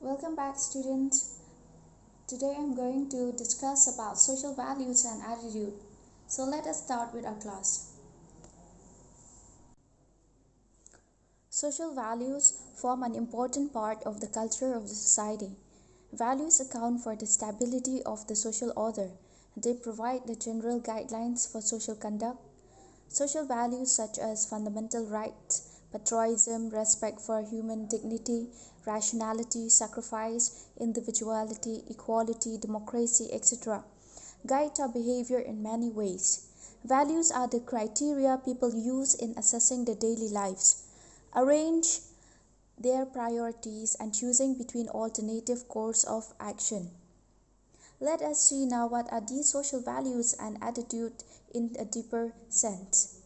Welcome back, students. Today I'm going to discuss about social values and attitude. So let us start with our class. Social values form an important part of the culture of the society. Values account for the stability of the social order. They provide the general guidelines for social conduct. Social values such as fundamental rights, patriotism, respect for human dignity, rationality, sacrifice, individuality, equality, democracy, etc., guide our behavior in many ways. Values are the criteria people use in assessing their daily lives, arrange their priorities, and choosing between alternative course of action. Let us see now what are these social values and attitude in a deeper sense.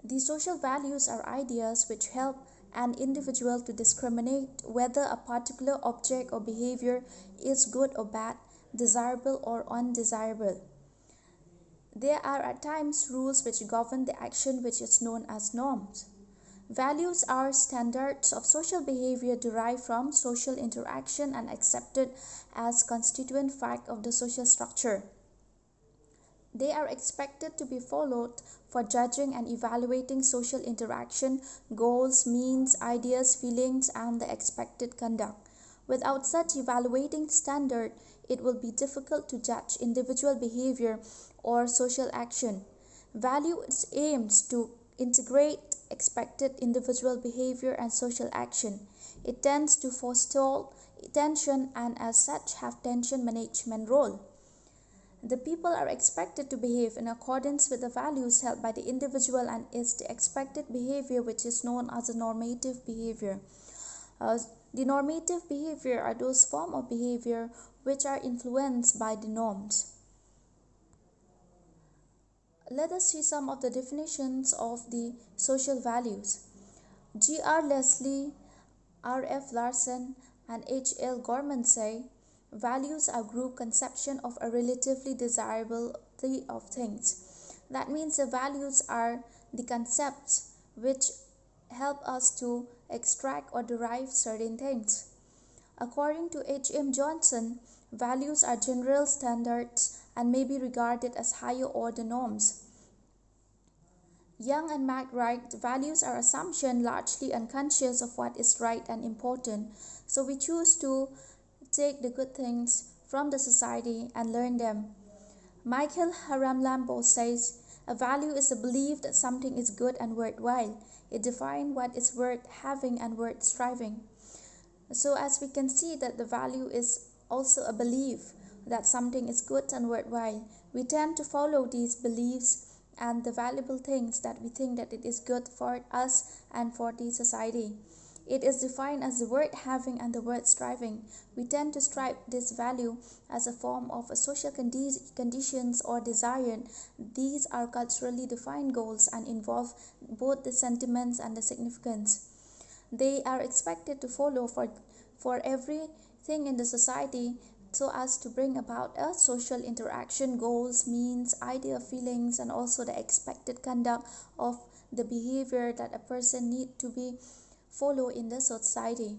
These social values are ideas which help an individual to discriminate whether a particular object or behavior is good or bad, desirable or undesirable. There are at times rules which govern the action, which is known as norms. Values are standards of social behavior derived from social interaction and accepted as constituent fact of the social structure. They are expected to be followed for judging and evaluating social interaction, goals, means, ideas, feelings, and the expected conduct. Without such evaluating standard, it will be difficult to judge individual behavior or social action. Values aims to integrate expected individual behavior and social action. It tends to forestall tension and as such have tension management role. The people are expected to behave in accordance with the values held by the individual and is the expected behavior which is known as a normative behavior. The normative behavior are those forms of behavior which are influenced by the norms. Let us see some of the definitions of the social values. G.R. Leslie, R.F. Larson, and H.L. Gorman say, values are group conception of a relatively desirability of things. That means the values are the concepts which help us to extract or derive certain things. According to H.M. Johnson, values are general standards and may be regarded as higher order norms. Young and Mac write, values are assumption largely unconscious of what is right and important. So we choose to take the good things from the society and learn them. Michael Haramlambo says, a value is a belief that something is good and worthwhile. It defines what is worth having and worth striving. So as we can see that the value is also a belief that something is good and worthwhile. We tend to follow these beliefs and the valuable things that we think that it is good for us and for the society. It is defined as the worth having and the worth striving. We tend to strive this value as a form of a social conditions or desire. These are culturally defined goals and involve both the sentiments and the significance. They are expected to follow for everything in the society so as to bring about a social interaction, goals, means, idea, feelings, and also the expected conduct of the behavior that a person need to be follow in the society.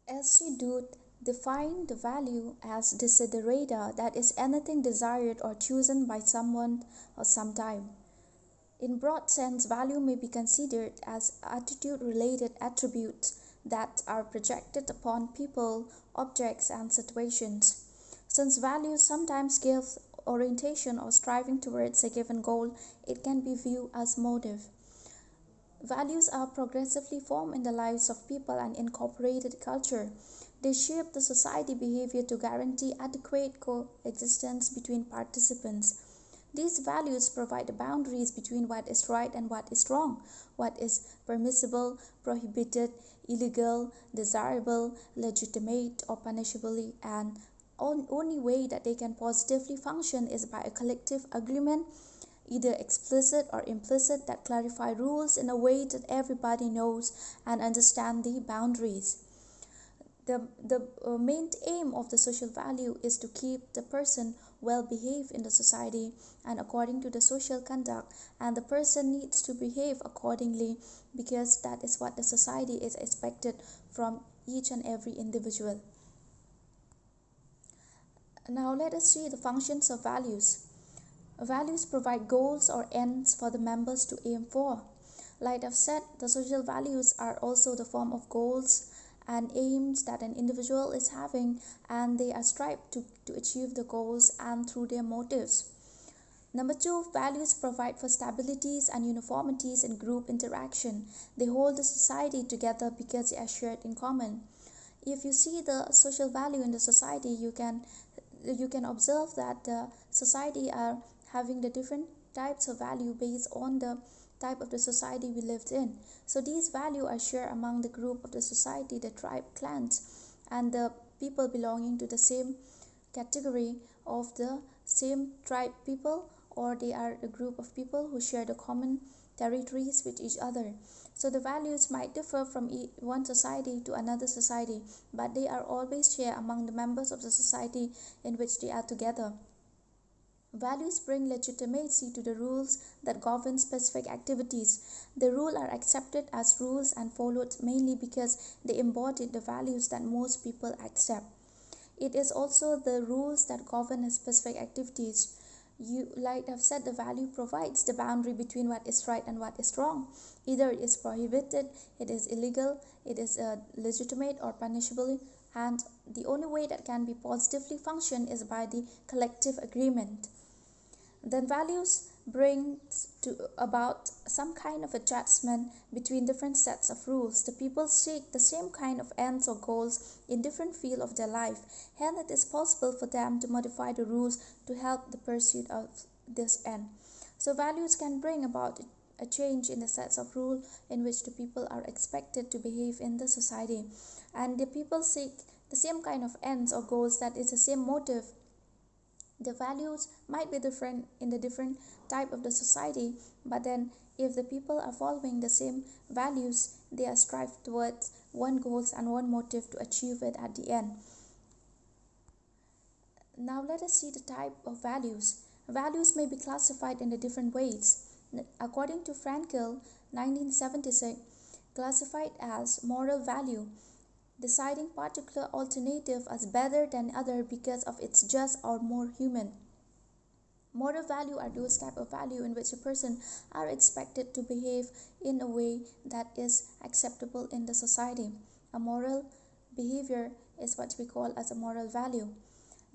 S.C. Dutt defined the value as desiderata, that is anything desired or chosen by someone or sometime. In broad sense, value may be considered as attitude-related attributes that are projected upon people, objects, and situations. Since values sometimes give orientation or striving towards a given goal, it can be viewed as motive. Values are progressively formed in the lives of people and incorporated culture. They shape the society behavior to guarantee adequate coexistence between participants. These values provide the boundaries between what is right and what is wrong, what is permissible, prohibited, illegal, desirable, legitimate, or punishable, and only way that they can positively function is by a collective agreement, either explicit or implicit, that clarify rules in a way that everybody knows and understand the boundaries. The main aim of the social value is to keep the person well behaved in the society and according to the social conduct, and the person needs to behave accordingly because that is what the society is expected from each and every individual. Now let us see the functions of values. Values provide goals or ends for the members to aim for. Like I've said, the social values are also the form of goals and aims that an individual is having, and they are strived to achieve the goals and through their motives. Number two, values provide for stabilities and uniformities in group interaction. They hold the society together because they are shared in common. If you see the social value in the society, you can observe that the society are having the different types of value based on the type of the society we lived in. So these values are shared among the group of the society, the tribe, clans, and the people belonging to the same category of the same tribe people, or they are a group of people who share the common territories with each other. So the values might differ from one society to another society, but they are always shared among the members of the society in which they are together. Values bring legitimacy to the rules that govern specific activities. The rules are accepted as rules and followed mainly because they embody the values that most people accept. It is also the rules that govern specific activities. Like I've said, the value provides the boundary between what is right and what is wrong. Either it is prohibited, it is illegal, it is legitimate or punishable, and the only way that can be positively function is by the collective agreement. Then values bring about some kind of adjustment between different sets of rules. The people seek the same kind of ends or goals in different fields of their life. Hence, it is possible for them to modify the rules to help the pursuit of this end. So values can bring about a change in the sets of rules in which the people are expected to behave in the society. And the people seek the same kind of ends or goals, that is the same motive. The values might be different in the different type of the society, but then if the people are following the same values, they are strive towards one goals and one motive to achieve it at the end. Now let us see the type of values. Values may be classified in the different ways. According to Frankl, 1976, classified as moral value, deciding particular alternative as better than other because of its just or more human. Moral value are those type of value in which a person are expected to behave in a way that is acceptable in the society. A moral behavior is what we call as a moral value.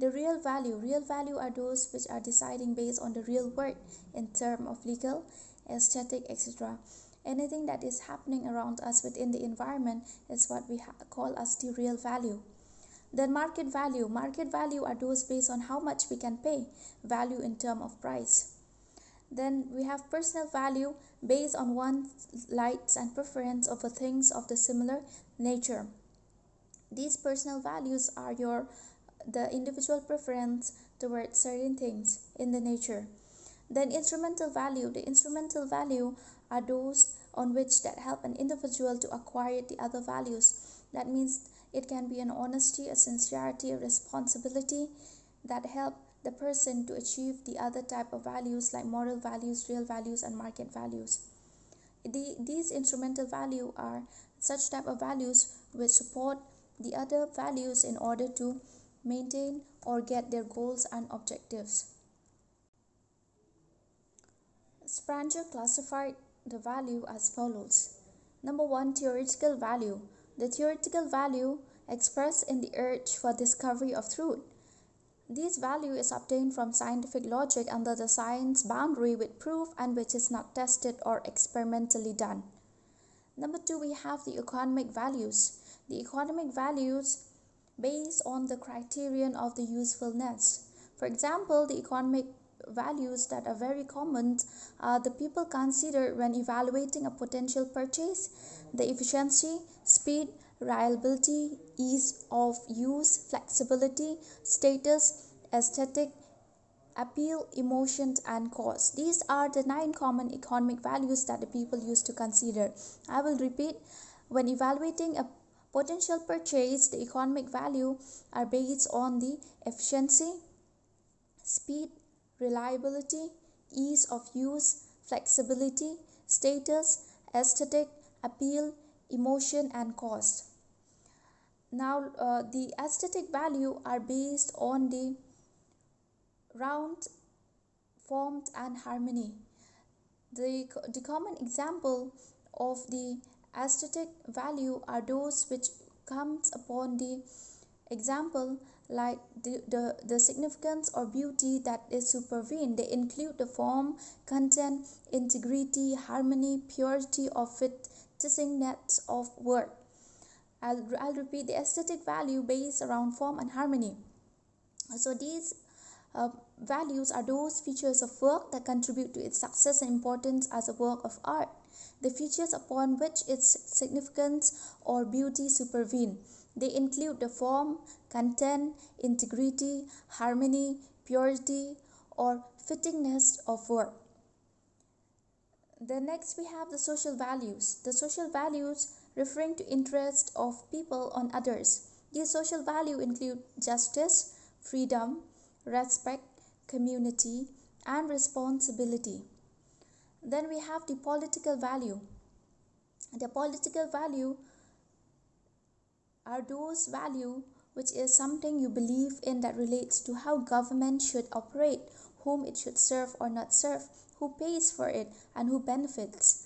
The real value are those which are deciding based on the real world in terms of legal, aesthetic, etc. Anything that is happening around us within the environment is what we call as the real value. Then market value are those based on how much we can pay, value in terms of price. Then we have personal value based on one's likes and preference over things of the similar nature. These personal values are the individual preference towards certain things in the nature. Then instrumental value are those on which that help an individual to acquire the other values. That means it can be an honesty, a sincerity, a responsibility that help the person to achieve the other type of values like moral values, real values, and market values. These instrumental value are such type of values which support the other values in order to maintain or get their goals and objectives. Spranger classified the value as follows. Number 1, theoretical value. The theoretical value expressed in the urge for discovery of truth. This value is obtained from scientific logic under the science boundary with proof and which is not tested or experimentally done. Number 2, we have the economic values. The economic values based on the criterion of the usefulness. For example, the economic values that are very common the people consider when evaluating a potential purchase: the efficiency, speed, reliability, ease of use, flexibility, status, aesthetic, appeal, emotions, and cost. These are the 9 common economic values that the people used to consider. I will repeat: when evaluating a Potential purchase, the economic value, are based on the efficiency, speed, reliability, ease of use, flexibility, status, aesthetic, appeal, emotion, and cost. Now, the aesthetic value are based on the round, form, and harmony. The common example of the aesthetic value are those which comes upon the example like the significance or beauty that is supervene. They include the form, content, integrity, harmony, purity of fitness of work. I'll repeat, the aesthetic value based around form and harmony. So these values are those features of work that contribute to its success and importance as a work of art. The features upon which its significance or beauty supervene. They include the form, content, integrity, harmony, purity, or fittingness of work. Then next we have the social values. The social values referring to interest of people on others. These social values include justice, freedom, respect, community, and responsibility. Then we have the political value. The political value are those value which is something you believe in that relates to how government should operate, whom it should serve or not serve, who pays for it, and who benefits.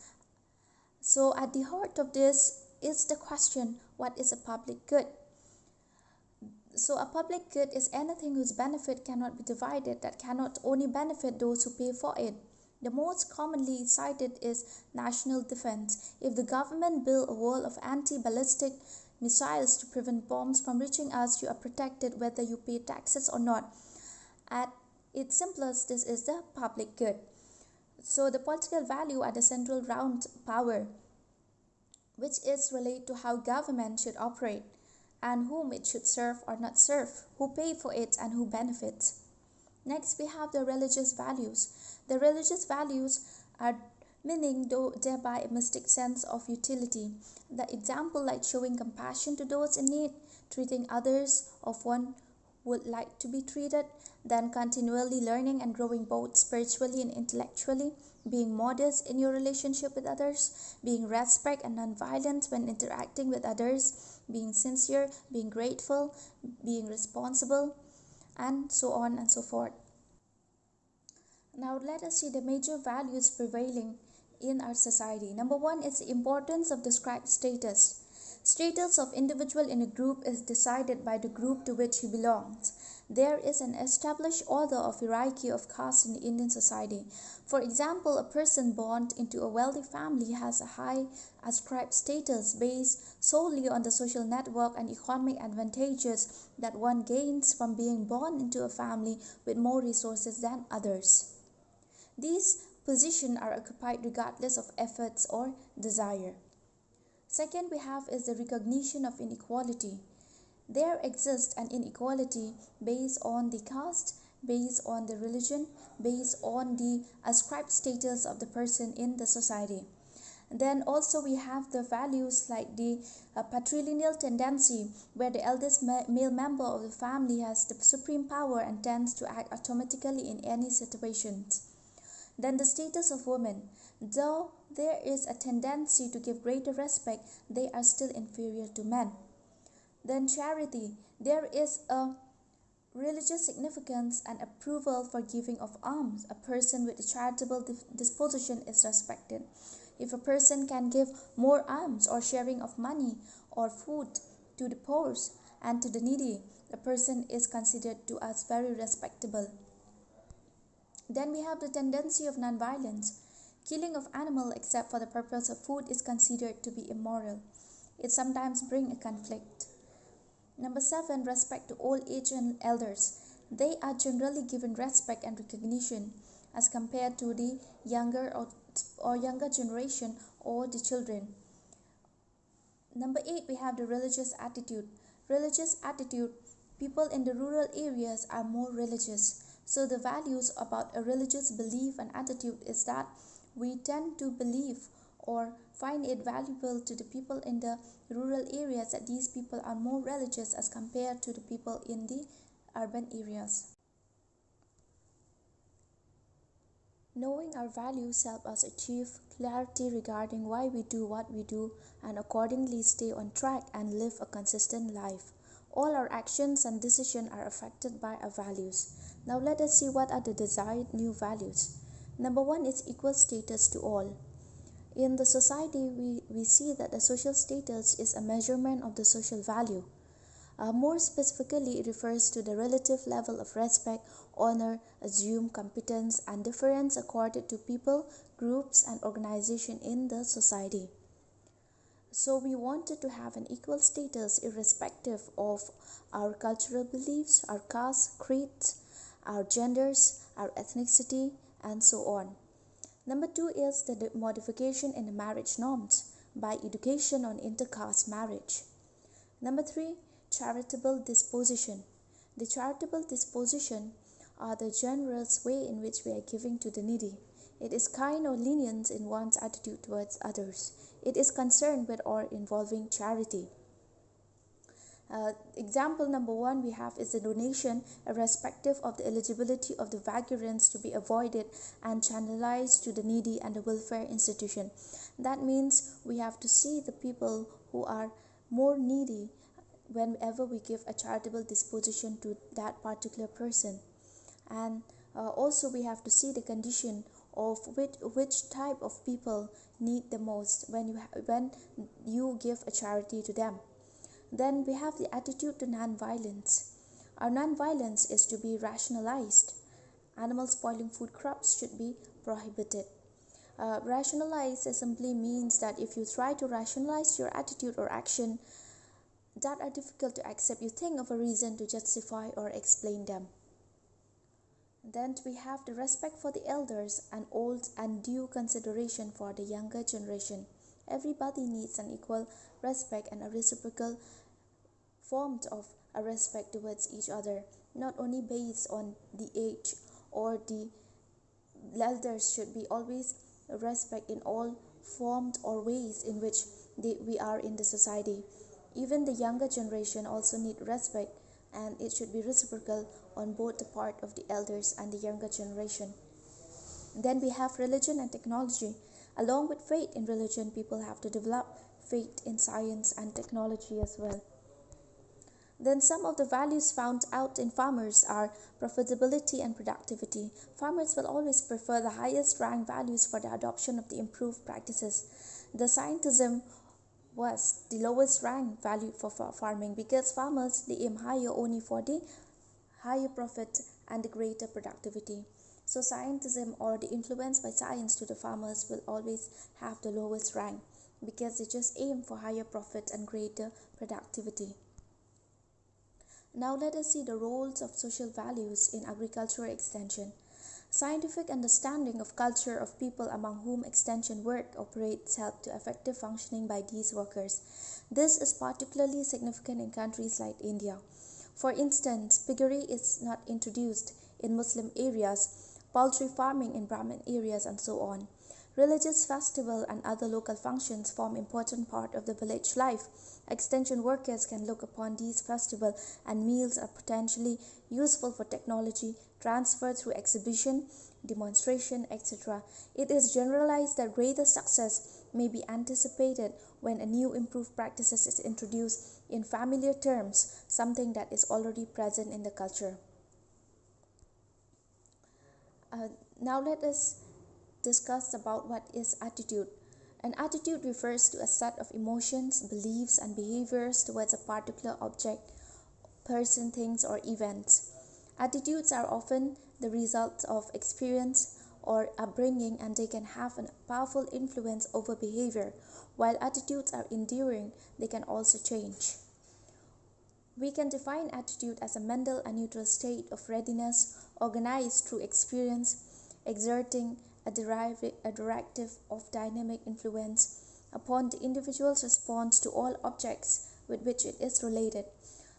So at the heart of this is the question, what is a public good? So a public good is anything whose benefit cannot be divided, that cannot only benefit those who pay for it. The most commonly cited is national defense. If the government build a wall of anti-ballistic missiles to prevent bombs from reaching us, you are protected whether you pay taxes or not. At its simplest, this is the public good. So the political value are the central round power, which is related to how government should operate and whom it should serve or not serve, who pay for it and who benefits. Next, we have the religious values. The religious values are meaning thereby a mystic sense of utility. The example like showing compassion to those in need, treating others of one would like to be treated, then continually learning and growing both spiritually and intellectually, being modest in your relationship with others, being respect and non-violence when interacting with others, being sincere, being grateful, being responsible, and so on and so forth. Now let us see the major values prevailing in our society. Number one is the importance of described status. Status of individual in a group is decided by the group to which he belongs. There is an established order of hierarchy of caste in Indian society. For example, a person born into a wealthy family has a high ascribed status based solely on the social network and economic advantages that one gains from being born into a family with more resources than others. These positions are occupied regardless of efforts or desire. Second we have is the recognition of inequality. There exists an inequality based on the caste, based on the religion, based on the ascribed status of the person in the society. Then also we have the values like the patrilineal tendency, where the eldest male member of the family has the supreme power and tends to act automatically in any situations. Then the status of women. Though there is a tendency to give greater respect, they are still inferior to men. Then charity. There is a religious significance and approval for giving of alms. A person with a charitable disposition is respected. If a person can give more alms or sharing of money or food to the poor and to the needy, a person is considered to us very respectable. Then we have the tendency of non-violence. Killing of animal except for the purpose of food is considered to be immoral. It sometimes brings a conflict. Number 7, respect to old age and elders. They are generally given respect and recognition as compared to the younger or younger generation or the children. Number 8, we have the religious attitude. Religious attitude. People in the rural areas are more religious. So the values about a religious belief and attitude is that we tend to believe or find it valuable to the people in the rural areas that these people are more religious as compared to the people in the urban areas. Knowing our values help us achieve clarity regarding why we do what we do and accordingly stay on track and live a consistent life. All our actions and decisions are affected by our values. Now let us see what are the desired new values. Number one is equal status to all. In the society, we see that the social status is a measurement of the social value. More specifically, it refers to the relative level of respect, honor, assumed competence, and deference accorded to people, groups, and organizations in the society. So we wanted to have an equal status irrespective of our cultural beliefs, our caste, creed, our genders, our ethnicity, and so on. Number two is the modification in the marriage norms by education on intercaste marriage. Number three, charitable disposition. The charitable disposition are the generous way in which we are giving to the needy. It is kind or lenient in one's attitude towards others. It is concerned with or involving charity. Example number one we have is the donation, irrespective of the eligibility of the vagrants, to be avoided and channelized to the needy and the welfare institution. That means we have to see the people who are more needy whenever we give a charitable disposition to that particular person. And also we have to see the condition of which type of people need the most when you give a charity to them. Then we have the attitude to non-violence. Our non-violence is to be rationalized. Animal spoiling food crops should be prohibited. Rationalize simply means that if you try to rationalize your attitude or action that are difficult to accept, you think of a reason to justify or explain them. Then we have the respect for the elders and old and due consideration for the younger generation. Everybody needs an equal respect and a reciprocal form of a respect towards each other, not only based on the age or the elders should be always respect in all forms or ways in which we are in the society. Even the younger generation also need respect, and it should be reciprocal on both the part of the elders and the younger generation. Then we have religion and technology. Along with faith in religion, people have to develop faith in science and technology as well. Then some of the values found out in farmers are profitability and productivity. Farmers will always prefer the highest rank values for the adoption of the improved practices. The scientism was the lowest rank value for farming because farmers they aim higher only for the higher profit and the greater productivity. So scientism or the influence by science to the farmers will always have the lowest rank because they just aim for higher profit and greater productivity. Now let us see the roles of social values in agricultural extension. Scientific understanding of culture of people among whom extension work operates help to effective functioning by these workers. This is particularly significant in countries like India. For instance, piggery is not introduced in Muslim areas, poultry farming in Brahmin areas, and so on. Religious festival and other local functions form important part of the village life. Extension workers can look upon these festivals and meals are potentially useful for technology transfer through exhibition, demonstration, etc. It is generalized that greater success may be anticipated when a new improved practices is introduced in familiar terms, something that is already present in the culture. Now let us discuss about what is attitude. An attitude refers to a set of emotions, beliefs, and behaviors towards a particular object, person, things, or events. Attitudes are often the result of experience or upbringing, and they can have a powerful influence over behavior. While attitudes are enduring, they can also change. We can define attitude as a mental and neutral state of readiness organized through experience, exerting a directive of dynamic influence upon the individual's response to all objects with which it is related.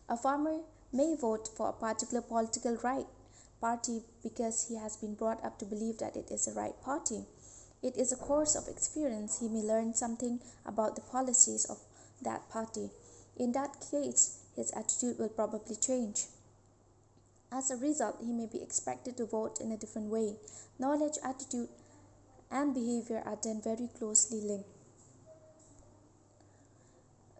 A farmer may vote for a particular political party because he has been brought up to believe that it is the right party. it is a course of experience. He may learn something about the policies of that party. In that case, his attitude will probably change. As a result, he may be expected to vote in a different way. Knowledge, attitude, and behavior are then very closely linked.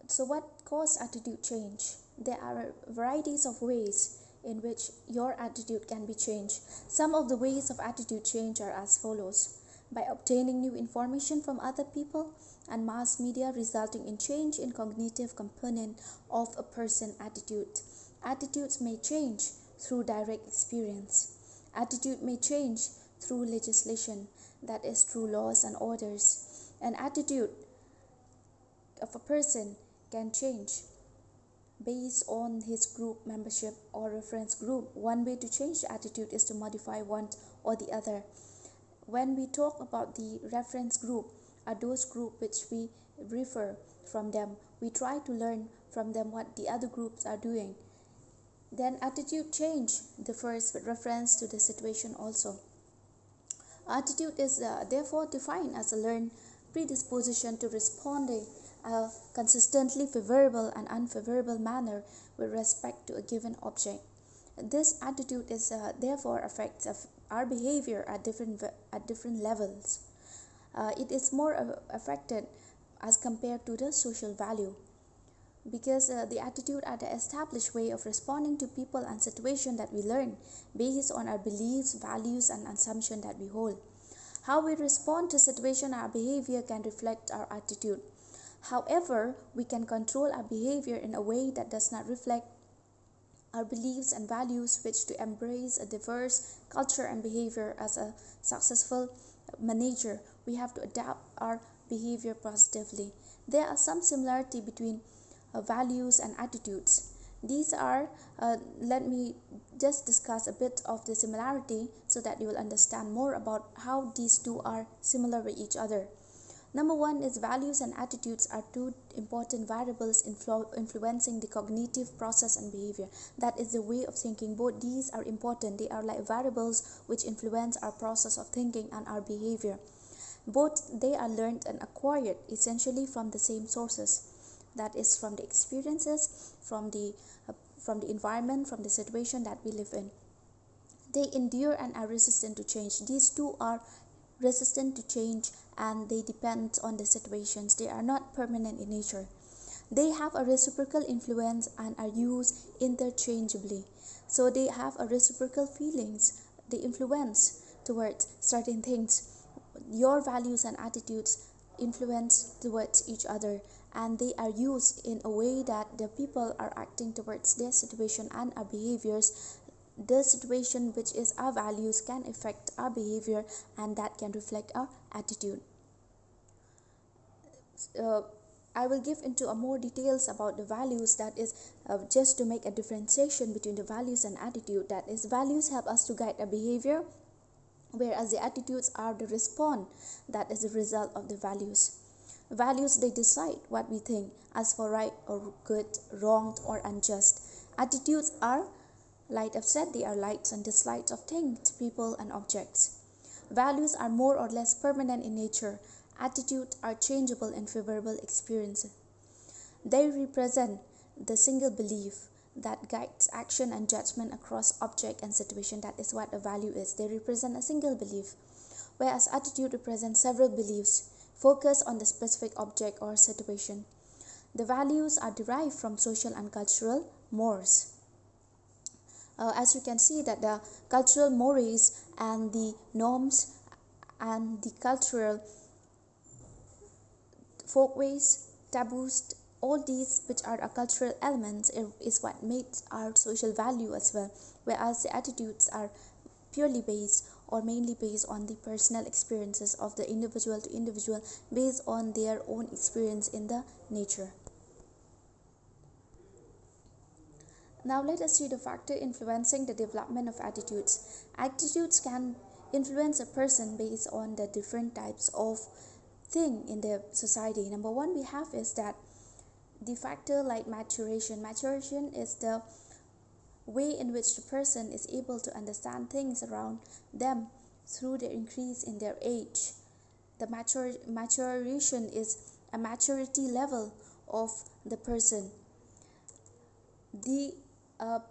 So what causes attitude change? There are varieties of ways in which your attitude can be changed. Some of the ways of attitude change are as follows: by obtaining new information from other people and mass media, resulting in change in cognitive component of a person's attitude. Attitudes may change through direct experience. Attitude may change through legislation, that is through laws and orders. An attitude of a person can change based on his group membership or reference group. One way to change the attitude is to modify one or the other. When we talk about the reference group, are those groups which we refer from them. We try to learn from them what the other groups are doing. Then attitude change differs with reference to the situation also. Attitude is therefore defined as a learned predisposition to responding a consistently favorable and unfavorable manner with respect to a given object. This attitude is therefore affects our behavior at different levels. It is more affected as compared to the social value, because the attitude are the established way of responding to people and situations that we learn based on our beliefs, values, and assumptions that we hold. How we respond to situation, our behavior can reflect our attitude. However, we can control our behavior in a way that does not reflect our beliefs and values, which to embrace a diverse culture and behavior as a successful manager, we have to adapt our behavior positively. There are some similarity between values and attitudes. These are, let me just discuss a bit of the similarity so that you will understand more about how these two are similar with each other. Number one is values and attitudes are two important variables influencing the cognitive process and behavior. That is the way of thinking. Both these are important. They are like variables which influence our process of thinking and our behavior. Both they are learned and acquired essentially from the same sources. That is from the experiences, from the environment, from the situation that we live in. They endure and are resistant to change. These two are resistant to change and they depend on the situations. They are not permanent in nature. They have a reciprocal influence and are used interchangeably. So they have a reciprocal feelings, they influence towards certain things. Your values and attitudes influence towards each other, and they are used in a way that the people are acting towards their situation and our behaviors. The situation which is our values can affect our behavior, and that can reflect our attitude. I will give into a more details about the values, that is just to make a differentiation between the values and attitude. That is, values help us to guide our behavior, whereas the attitudes are the response that is the result of the values. Values, they decide what we think as for right or good, wrong or unjust. Attitudes are, like I've said, they are likes and dislikes of things, people and objects. Values are more or less permanent in nature. Attitudes are changeable in favorable experiences. They represent the single belief that guides action and judgment across object and situation. That is what a value is. They represent a single belief, whereas attitude represents several beliefs focused on the specific object or situation. The values are derived from social and cultural mores. As you can see that the cultural mores and the norms and the cultural folkways, taboos, all these which are cultural elements is what makes our social value as well, whereas the attitudes are purely based or mainly based on the personal experiences of the individual to individual, based on their own experience in the nature. Now let us see the factor influencing the development of attitudes. Attitudes can influence a person based on the different types of thing in the society. Number one we have is that the factor like maturation. Maturation is the way in which the person is able to understand things around them through the increase in their age. the maturation is a maturity level of the person. The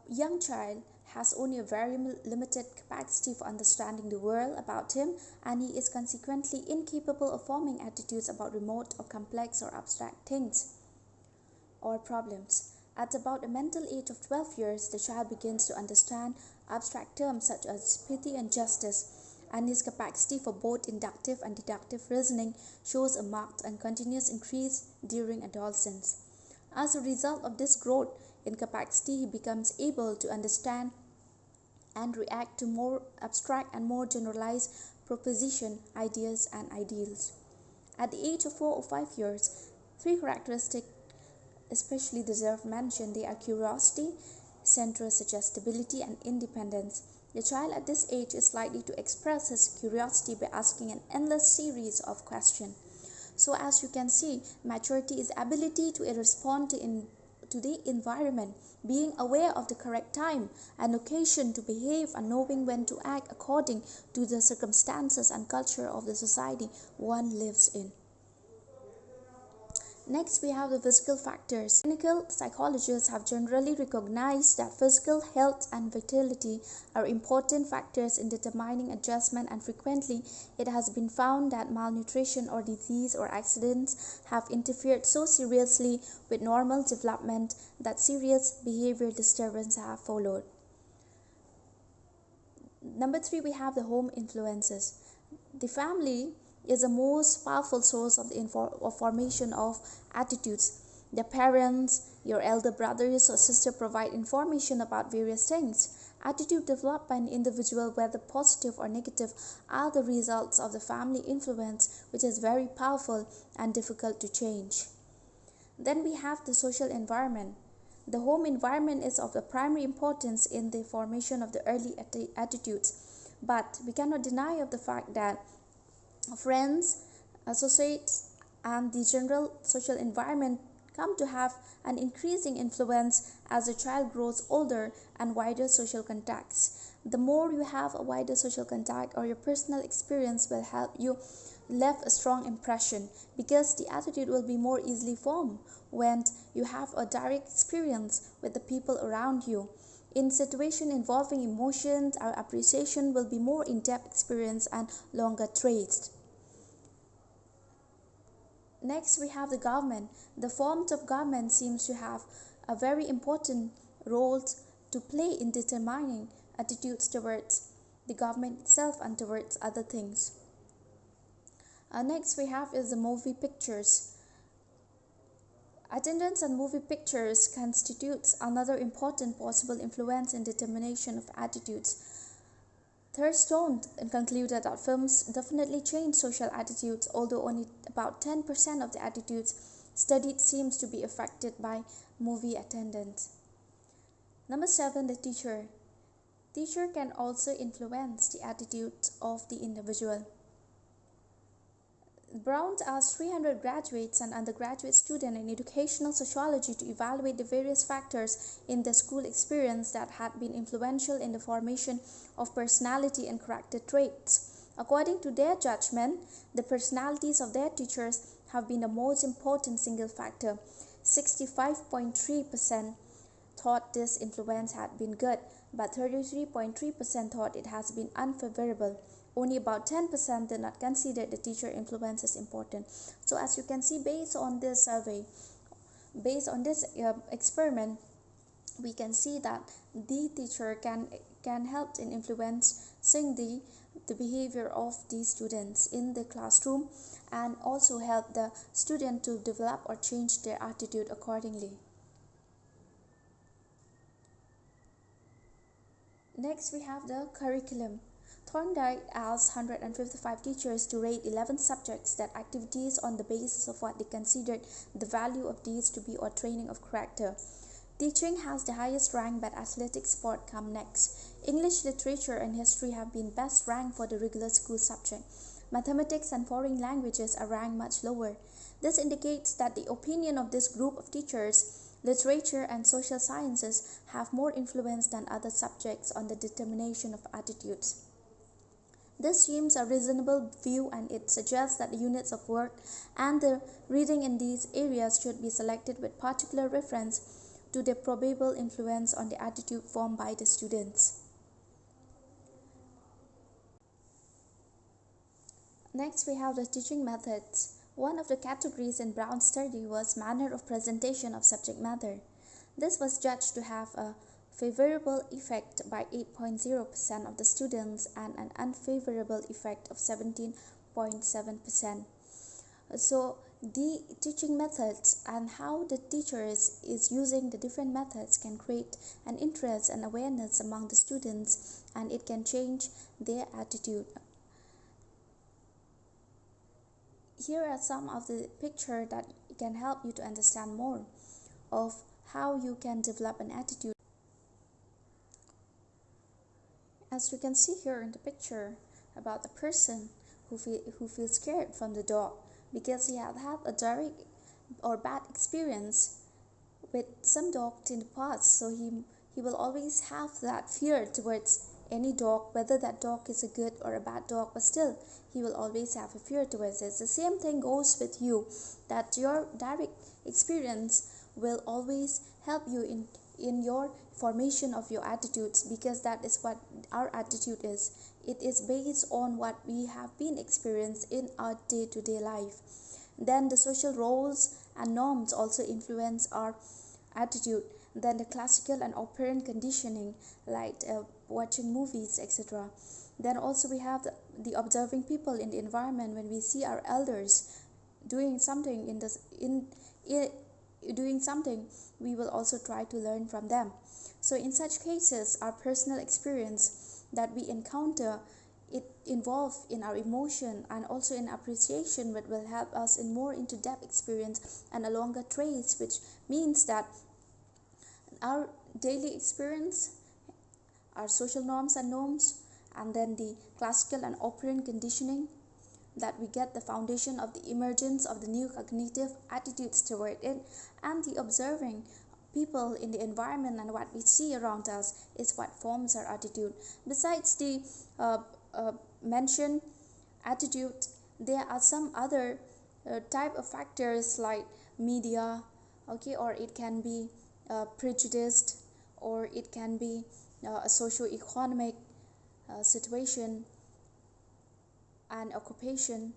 young child has only a very limited capacity for understanding the world about him, and he is consequently incapable of forming attitudes about remote or complex or abstract things or problems. At about the mental age of 12 years, the child begins to understand abstract terms such as pity and justice, and his capacity for both inductive and deductive reasoning shows a marked and continuous increase during adolescence. As a result of this growth in capacity, he becomes able to understand and react to more abstract and more generalized proposition, ideas, and ideals. At the age of 4 or 5 years, three characteristics especially deserve mention. They are curiosity, central suggestibility, and independence. The child at this age is likely to express his curiosity by asking an endless series of questions. So as you can see, maturity is ability to respond to the environment, being aware of the correct time and occasion to behave, and knowing when to act according to the circumstances and culture of the society one lives in. Next, we have the physical factors. Clinical psychologists have generally recognized that physical health and vitality are important factors in determining adjustment, and frequently it has been found that malnutrition or disease or accidents have interfered so seriously with normal development that serious behavior disturbances have followed. Number 3, we have the home influences. The family is the most powerful source of the formation of attitudes. The parents, your elder brothers or sister provide information about various things. Attitude development in individual, whether positive or negative, are the results of the family influence, which is very powerful and difficult to change. Then we have the social environment. The home environment is of the primary importance in the formation of the early attitudes, but we cannot deny of the fact that friends, associates, and the general social environment come to have an increasing influence as the child grows older and wider social contacts. The more you have a wider social contact, or your personal experience will help you leave a strong impression, because the attitude will be more easily formed when you have a direct experience with the people around you. In situations involving emotions, our appreciation will be more in-depth experience and longer traced. Next, we have the government. The forms of government seems to have a very important role to play in determining attitudes towards the government itself and towards other things. Next, we have is the movie pictures. Attendance on movie pictures constitutes another important possible influence in determination of attitudes. Thurstone concluded that films definitely change social attitudes, although only about 10% of the attitudes studied seems to be affected by movie attendance. Number 7, the teacher. Teacher can also influence the attitudes of the individual. Brown asked 300 graduates and undergraduate students in educational sociology to evaluate the various factors in their school experience that had been influential in the formation of personality and character traits. According to their judgment, the personalities of their teachers have been the most important single factor. 65.3% thought this influence had been good, but 33.3% thought it has been unfavorable. Only about 10% did not consider the teacher influence as important. So as you can see, based on this survey, based on this experiment, we can see that the teacher can help in influencing the behavior of the students in the classroom, and also help the student to develop or change their attitude accordingly. Next, we have the curriculum. Thorndike asked 155 teachers to rate 11 subjects that activities on the basis of what they considered the value of these to be or training of character. Teaching has the highest rank, but athletic sport come next. English, literature, and history have been best ranked for the regular school subject. Mathematics and foreign languages are ranked much lower. This indicates that the opinion of this group of teachers, literature and social sciences, have more influence than other subjects on the determination of attitudes. This seems a reasonable view, and it suggests that the units of work and the reading in these areas should be selected with particular reference to their probable influence on the attitude formed by the students. Next, we have the teaching methods. One of the categories in Brown's study was manner of presentation of subject matter. This was judged to have a favorable effect by 8.0% of the students and an unfavorable effect of 17.7%. So the teaching methods and how the teachers is using the different methods can create an interest and awareness among the students, and it can change their attitude. Here are some of the pictures that can help you to understand more of how you can develop an attitude. As you can see here in the picture about the person who feels scared from the dog because he had had a direct or bad experience with some dogs in the past, so he will always have that fear towards any dog, whether that dog is a good or a bad dog, but still he will always have a fear towards it. The same thing goes with you, that your direct experience will always help you in your formation of your attitudes, because that is what our attitude is. It is based on what we have been experienced in our day-to-day life. Then the social roles and norms also influence our attitude. Then the classical and operant conditioning, like watching movies, etc. Then also we have the observing people in the environment. When we see our elders doing something doing something, we will also try to learn from them. So in such cases, our personal experience that we encounter, it involves in our emotion and also in appreciation, but will help us in more into depth experience and a longer trace, which means that our daily experience, our social norms and norms, and then the classical and operant conditioning, that we get the foundation of the emergence of the new cognitive attitudes toward it, and the observing people in the environment and what we see around us is what forms our attitude. Besides the mentioned attitude, there are some other type of factors like media, okay, or it can be prejudiced, or it can be a socio-economic situation and occupation.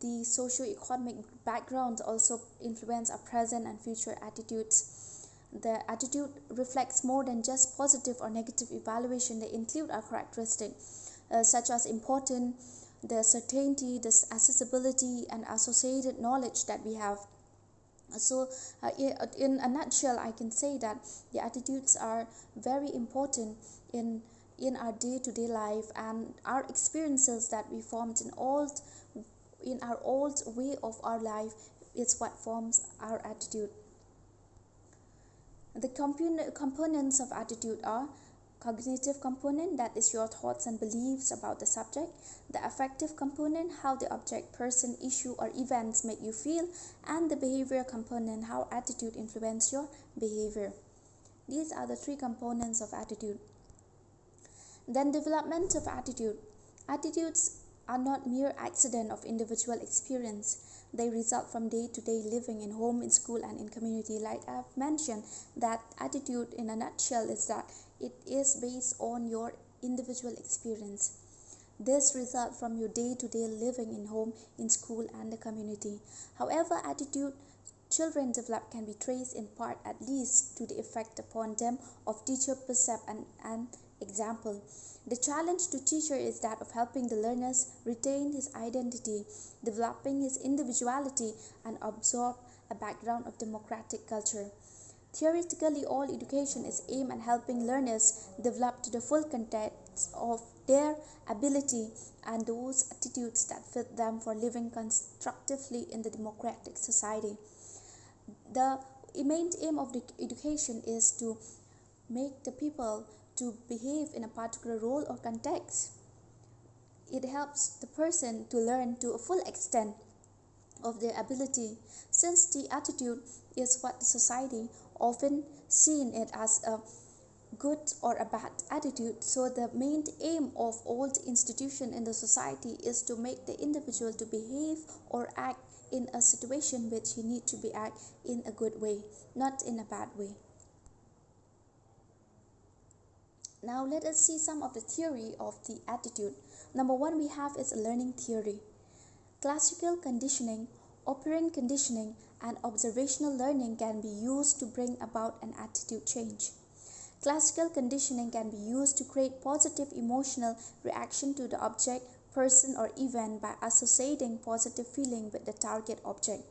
The socio-economic background also influence our present and future attitudes. The attitude reflects more than just positive or negative evaluation. They include our characteristics such as important, the certainty, the accessibility, and associated knowledge that we have. So in a nutshell, I can say that the attitudes are very important in our day-to-day life, and our experiences that we formed in our old way of our life is what forms our attitude. The components of attitude are cognitive component, that is your thoughts and beliefs about the subject; the affective component, how the object, person, issue, or events make you feel; and the behavior component, how attitude influence your behavior. These are the three components of attitude. Then development of attitude. Attitudes are not mere accident of individual experience. They result from day-to-day living in home, in school, and in community. Like I've mentioned, that attitude in a nutshell is that it is based on your individual experience. This results from your day-to-day living in home, in school, and the community. However, attitude children develop can be traced in part at least to the effect upon them of teacher perception and example. The challenge to teacher is that of helping the learners retain his identity, developing his individuality, and absorb a background of democratic culture. Theoretically, all education is aimed at helping learners develop to the full context of their ability and those attitudes that fit them for living constructively in the democratic society. The main aim of the education is to make the people to behave in a particular role or context. It helps the person to learn to a full extent of their ability, since the attitude is what the society often seen it as a good or a bad attitude. So the main aim of all the institution in the society is to make the individual to behave or act in a situation which he need to be act in a good way, not in a bad way. Now let us see some of the theory of the attitude. Number one we have is a learning theory. Classical conditioning, operant conditioning, and observational learning can be used to bring about an attitude change. Classical conditioning can be used to create positive emotional reaction to the object, person, or event by associating positive feeling with the target object.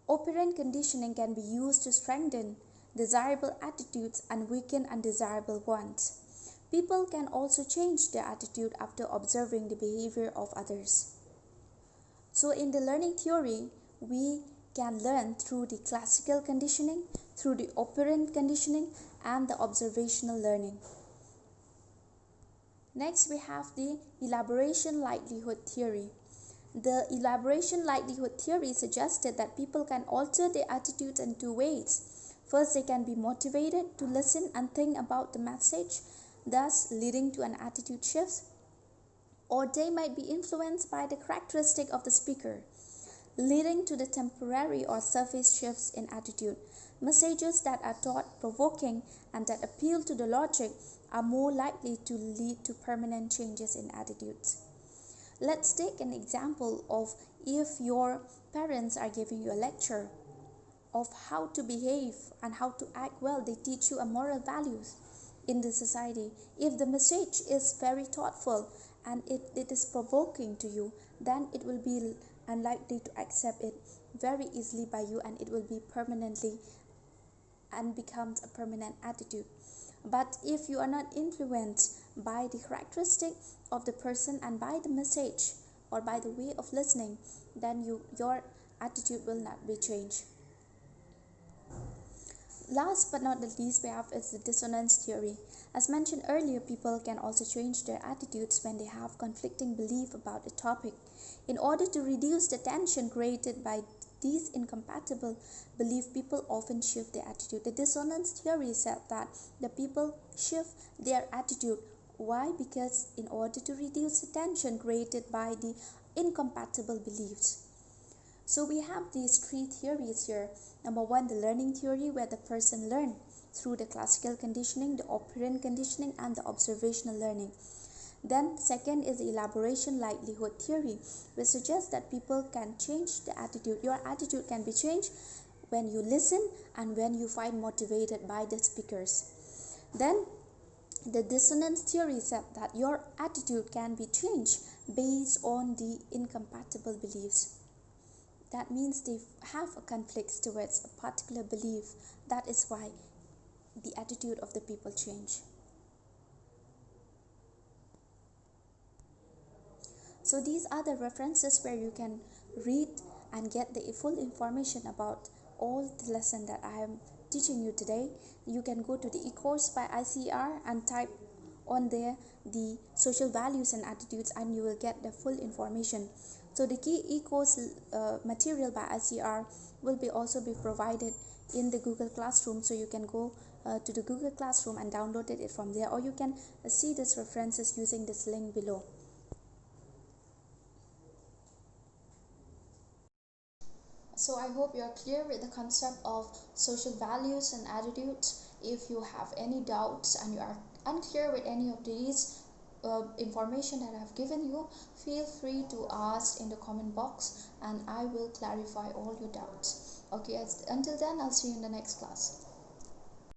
Operant conditioning can be used to strengthen desirable attitudes and weaken undesirable ones. People can also change their attitude after observing the behavior of others. So in the learning theory, we can learn through the classical conditioning, through the operant conditioning, and the observational learning. Next, we have the elaboration likelihood theory. The elaboration likelihood theory suggested that people can alter their attitudes in two ways. First, they can be motivated to listen and think about the message, thus leading to an attitude shift. Or they might be influenced by the characteristic of the speaker, leading to the temporary or surface shifts in attitude. Messages that are thought-provoking and that appeal to the logic are more likely to lead to permanent changes in attitudes. Let's take an example of if your parents are giving you a lecture of how to behave and how to act well. They teach you a moral values in the society. If the message is very thoughtful and it is provoking to you, then it will be unlikely to accept it very easily by you, and it will be permanently and becomes a permanent attitude. But if you are not influenced by the characteristic of the person and by the message or by the way of listening, then your attitude will not be changed. Last but not the least, we have is the dissonance theory. As mentioned earlier, people can also change their attitudes when they have conflicting belief about a topic. In order to reduce the tension created by these incompatible beliefs, people often shift their attitude. The dissonance theory said that the people shift their attitude. Why? Because in order to reduce the tension created by the incompatible beliefs. So we have these three theories here. Number one, the learning theory, where the person learns through the classical conditioning, the operant conditioning, and the observational learning. Then second is the elaboration likelihood theory, which suggests that people can change the attitude. Your attitude can be changed when you listen and when you find motivated by the speakers. Then the dissonance theory said that your attitude can be changed based on the incompatible beliefs. That means they have a conflict towards a particular belief. That is why the attitude of the people change. So these are the references where you can read and get the full information about all the lesson that I am teaching you today. You can go to the e-course by ICR and type on there the social values and attitudes, and you will get the full information. So the key e-course material by ICR will also be provided in the Google Classroom, so you can go to the Google Classroom and download it from there, or you can see these references using this link below. So I hope you are clear with the concept of social values and attitudes. If you have any doubts and you are unclear with any of these information that I have given you, feel free to ask in the comment box and I will clarify all your doubts. Okay, until then, I'll see you in the next class.